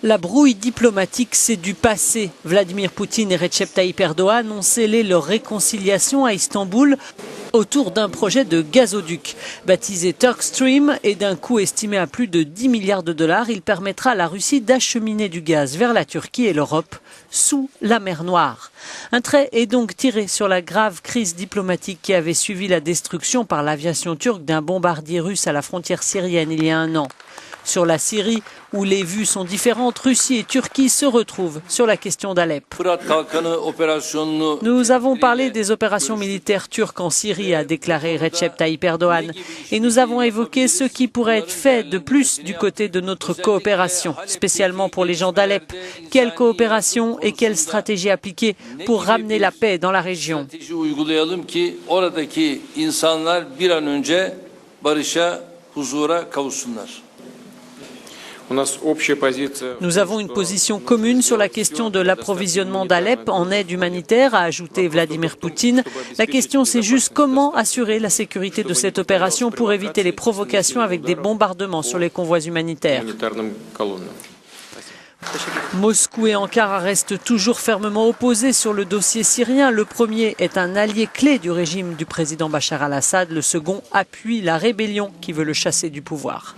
La brouille diplomatique, c'est du passé. Vladimir Poutine et Recep Tayyip Erdogan ont scellé leur réconciliation à Istanbul autour d'un projet de gazoduc. Baptisé Turk Stream et d'un coût estimé à plus de 10 milliards de dollars, il permettra à la Russie d'acheminer du gaz vers la Turquie et l'Europe sous la mer Noire. Un trait est donc tiré sur la grave crise diplomatique qui avait suivi la destruction par l'aviation turque d'un bombardier russe à la frontière syrienne il y a un an. Sur la Syrie, où les vues sont différentes, Russie et Turquie se retrouvent sur la question d'Alep. Nous avons parlé des opérations militaires turques en Syrie, a déclaré Recep Tayyip Erdogan. Et nous avons évoqué ce qui pourrait être fait de plus du côté de notre coopération, spécialement pour les gens d'Alep. Quelle coopération et quelle stratégie appliquer pour ramener la paix dans la région? Nous avons une position commune sur la question de l'approvisionnement d'Alep en aide humanitaire, a ajouté Vladimir Poutine. La question, c'est juste comment assurer la sécurité de cette opération pour éviter les provocations avec des bombardements sur les convois humanitaires. Moscou et Ankara restent toujours fermement opposés sur le dossier syrien. Le premier est un allié clé du régime du président Bachar al-Assad. Le second appuie la rébellion qui veut le chasser du pouvoir.